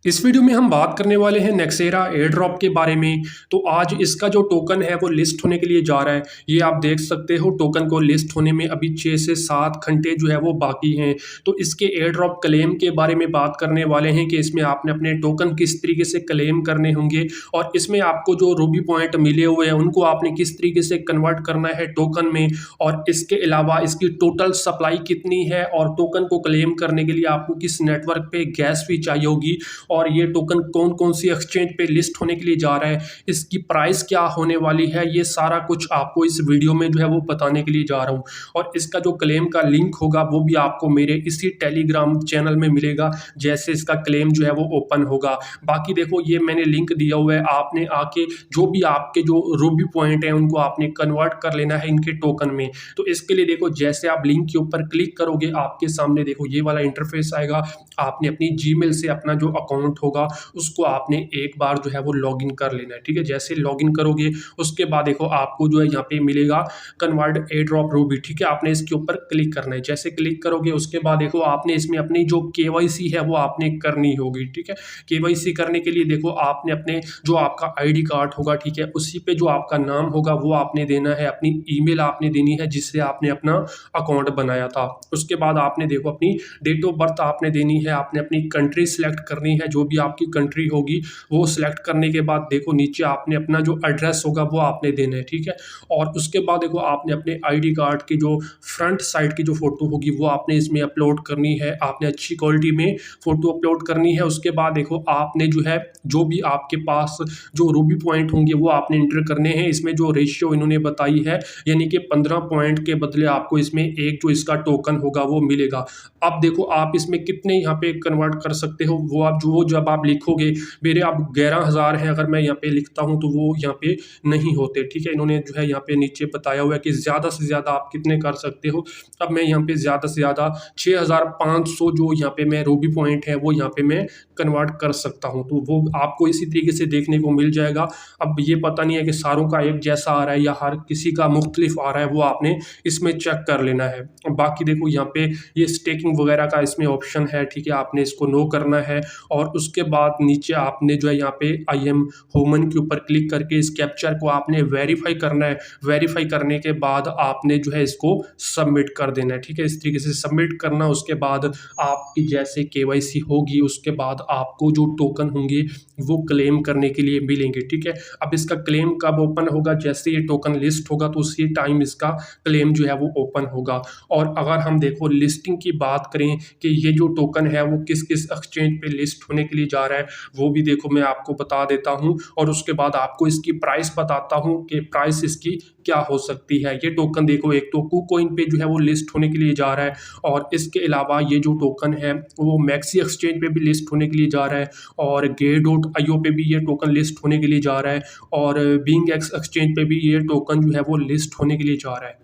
इस वीडियो में हम बात करने वाले हैं नेक्सेरा एयर ड्रॉप के बारे में। तो आज इसका जो टोकन है वो लिस्ट होने के लिए जा रहा है। ये आप देख सकते हो टोकन को लिस्ट होने में अभी 6 से 7 घंटे जो है वो बाकी हैं। तो इसके एयर ड्रॉप क्लेम के बारे में बात करने वाले हैं कि इसमें आपने अपने टोकन किस तरीके से क्लेम करने होंगे और इसमें आपको जो रूबी पॉइंट मिले हुए हैं उनको आपने किस तरीके से कन्वर्ट करना है टोकन में, और इसके अलावा इसकी टोटल सप्लाई कितनी है और टोकन को क्लेम करने के लिए आपको किस नेटवर्क पे गैस फी चाहिए होगी, और ये टोकन कौन कौन सी एक्सचेंज पे लिस्ट होने के लिए जा रहा है, इसकी प्राइस क्या होने वाली है, ये सारा कुछ आपको इस वीडियो में जो है वो बताने के लिए जा रहा हूँ। और इसका जो क्लेम का लिंक होगा वो भी आपको मेरे इसी टेलीग्राम चैनल में मिलेगा जैसे इसका क्लेम जो है वो ओपन होगा। बाकी देखो ये मैंने लिंक दिया हुआ है, आपने आके जो भी आपके जो रूबी पॉइंट है उनको आपने कन्वर्ट कर लेना है इनके टोकन में। तो इसके लिए देखो जैसे आप लिंक के ऊपर क्लिक करोगे आपके सामने देखो ये वाला इंटरफेस आएगा। आपने अपनी जीमेल से अपना जो अकाउंट होगा उसको आपने एक बार जो है वो लॉगिन कर लेना है। ठीक है, जैसे लॉगिन करोगे उसके बाद देखो आपको जो है यहाँ पे मिलेगा कन्वर्ट एयर ड्रॉप रूबी। ठीक है, आपने इसके ऊपर क्लिक करना है। जैसे क्लिक करोगे उसके बाद देखो आपने इसमें अपनी जो केवाईसी है वो आपने करनी होगी। ठीक है, केवाईसी करने के लिए देखो आपने अपने जो आपका आईडी कार्ड होगा, ठीक है, उसी पे जो आपका नाम होगा वो आपने देना है, अपनी ईमेल आपने देनी है जिससे आपने अपना अकाउंट बनाया था। उसके बाद आपने देखो अपनी डेट ऑफ बर्थ आपने देनी है, आपने अपनी कंट्री सेलेक्ट करनी है, जो भी आपकी कंट्री होगी वो सिलेक्ट करने के बाद देखो नीचे आपने अपना जो एड्रेस होगा वो आपने देना है। ठीक है, और उसके बाद देखो आपने अपने आईडी कार्ड की जो फ्रंट साइड की जो फोटो होगी वो आपने इसमें अपलोड करनी है, आपने अच्छी क्वालिटी में फोटो अपलोड करनी है। उसके बाद देखो आपने जो है जो भी आपके पास जो रूबी पॉइंट होंगे वो आपने इंटर करने हैं। इसमें जो रेशियो इन्होंने बताई है यानी कि 15 पॉइंट के बदले आपको इसमें एक जो इसका टोकन होगा वो मिलेगा। अब देखो आप इसमें कितने यहाँ पे कन्वर्ट कर सकते हो वो आप जो जब आप लिखोगे, मेरे अब 11,000 हैं अगर मैं यहाँ पे लिखता हूँ तो वो यहाँ पे नहीं होते। ठीक है, इन्होंने जो है यहाँ पे नीचे बताया हुआ है कि ज़्यादा से ज़्यादा आप कितने कर सकते हो। अब मैं यहाँ पे ज़्यादा से ज़्यादा 6,500 जो यहाँ पे मैं रूबी पॉइंट है वो यहाँ पे मैं कन्वर्ट कर सकता हूँ। तो वो आपको इसी तरीके से देखने को मिल जाएगा। अब ये पता नहीं है कि सारों का एक जैसा आ रहा है या हर किसी का मुख्तलिफ आ रहा है, वो आपने इसमें चेक कर लेना है। बाकी देखो यहाँ पे ये स्टेकिंग वगैरह का इसमें ऑप्शन है। ठीक है, आपने इसको नो करना है और उसके बाद नीचे आपने जो है यहाँ पे आई एम ह्यूमन के ऊपर क्लिक करके इस कैप्चर को आपने वेरीफाई करना है। वेरीफाई करने के बाद आपने जो है इसको सबमिट कर देना है। ठीक है, इस तरीके से सबमिट करना। उसके बाद आपकी जैसे केवाईसी होगी उसके बाद आपको जो टोकन होंगे वो क्लेम करने के लिए मिलेंगे। ठीक है, अब इसका क्लेम कब ओपन होगा, जैसे ये टोकन लिस्ट होगा तो उसी टाइम इसका क्लेम जो है वो ओपन होगा। और अगर हम देखो लिस्टिंग की बात करें कि ये जो टोकन है वो किस किस एक्सचेंज पे लिस्ट होने के लिए जा रहा है वो भी देखो मैं आपको बता देता हूँ, और उसके बाद आपको इसकी प्राइस बताता हूँ कि प्राइस इसकी क्या हो सकती है। ये टोकन देखो एक तो KuCoin पे जो है वो लिस्ट होने के लिए जा रहा है, और इसके अलावा ये जो टोकन है वो मैक्सी एक्सचेंज पे भी लिस्ट होने के लिए जा रहा है, और Gate.io पे भी ये टोकन लिस्ट होने के लिए जा रहा है, और BingX एक्सचेंज पे भी ये टोकन जो है वो लिस्ट होने के लिए जा रहा है।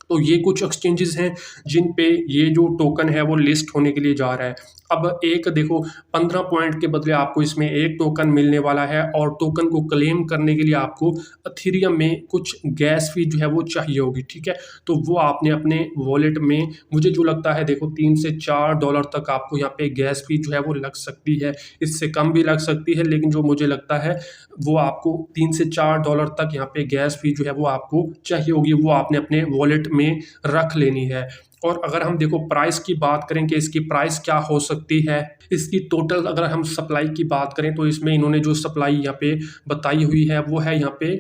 तो ये कुछ एक्सचेंजेस हैं जिन पे ये जो टोकन है वो लिस्ट होने के लिए जा रहा है। अब एक देखो 15 पॉइंट के बदले आपको इसमें एक टोकन मिलने वाला है, और टोकन को क्लेम करने के लिए आपको अथीरियम में कुछ गैस फी जो है वो चाहिए होगी। ठीक है, तो वो आपने अपने वॉलेट में, मुझे जो लगता है देखो $3 से $4 तक आपको यहाँ पे गैस फी जो है वो लग सकती है, इससे कम भी लग सकती है, लेकिन जो मुझे लगता है वो आपको $3 से $4 तक यहाँ पे गैस फी जो है वो आपको चाहिए होगी, वो आपने अपने वॉलेट में रख लेनी है। और अगर हम देखो प्राइस की बात करें कि इसकी प्राइस क्या हो सकती है, इसकी टोटल अगर हम सप्लाई की बात करें तो इसमें इन्होंने जो सप्लाई यहाँ पे बताई हुई है वो है यहाँ पे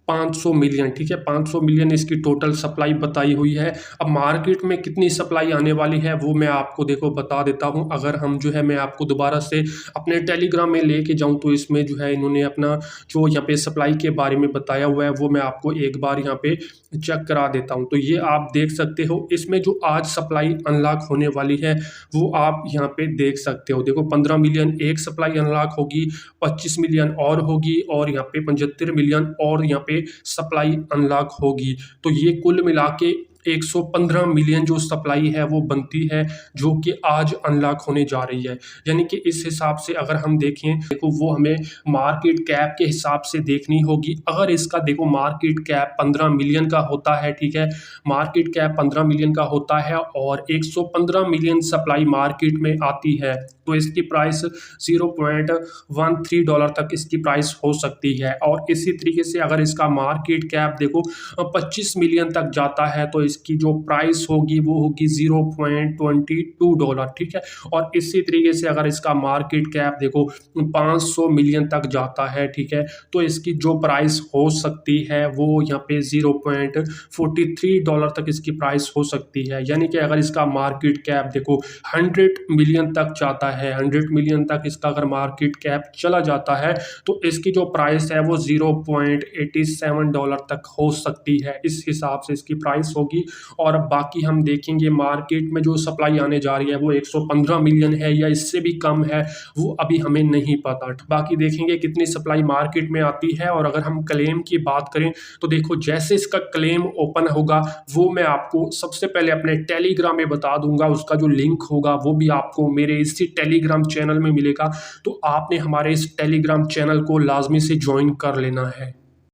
500 मिलियन। ठीक है, 500 मिलियन इसकी टोटल सप्लाई बताई हुई है। अब मार्केट में कितनी सप्लाई आने वाली है वो मैं आपको देखो बता देता हूँ। अगर हम जो है मैं आपको दोबारा से अपने टेलीग्राम में लेके जाऊँ तो इसमें जो है इन्होंने अपना जो यहाँ पे सप्लाई के बारे में बताया हुआ है वो मैं आपको एक बार यहाँ पे चेक करा देता हूँ। तो ये आप देख सकते हो, इसमें जो आज सप्लाई अनलॉक होने वाली है वो आप यहाँ पे देख सकते हो। देखो 15 मिलियन एक सप्लाई अनलॉक होगी, 25 मिलियन और होगी, और यहाँ पे 75 मिलियन और यहाँ पे सप्लाई अनलॉक होगी। तो ये कुल मिला के 115 मिलियन जो सप्लाई है वो बनती है, जो कि आज अनलॉक होने जा रही है। यानी कि इस हिसाब से अगर हम देखें, देखो वो हमें मार्केट कैप के हिसाब से देखनी होगी। अगर इसका देखो मार्केट कैप 15 मिलियन का होता है, ठीक है, मार्केट कैप 15 मिलियन का होता है और 115 मिलियन सप्लाई मार्केट में आती है, तो इसकी प्राइस $0.13 तक इसकी प्राइस हो सकती है। और इसी तरीके से अगर इसका मार्केट कैप देखो 25 मिलियन तक जाता है, तो इसकी जो प्राइस होगी वो होगी $0.22, ठीक है। और इसी तरीके से अगर इसका मार्केट कैप देखो 500 मिलियन तक जाता है, ठीक है, तो इसकी जो प्राइस हो सकती है वो यहाँ पे $0.43 तक इसकी प्राइस हो सकती है। यानी कि अगर इसका मार्केट कैप देखो 100 मिलियन तक जाता है, 100 मिलियन तक इसका अगर मार्केट कैप चला जाता है, तो इसकी जो प्राइस है वो $0.87 तक हो सकती है। इस हिसाब से इसकी प्राइस होगी। और बाकी हम देखेंगे मार्केट में जो सप्लाई आने जा रही है वो 115 मिलियन है या इससे भी कम है, वो अभी हमें नहीं पता। बाकी देखेंगे कितनी सप्लाई मार्केट में आती है। और अगर हम क्लेम की बात करें तो देखो जैसे इसका क्लेम ओपन होगा वो मैं आपको सबसे पहले अपने टेलीग्राम में बता दूंगा। उसका जो लिंक होगा वो भी आपको मेरे इसी टेलीग्राम चैनल में मिलेगा, तो आपने हमारे इस टेलीग्राम चैनल को लाजमी से ज्वाइन कर लेना है।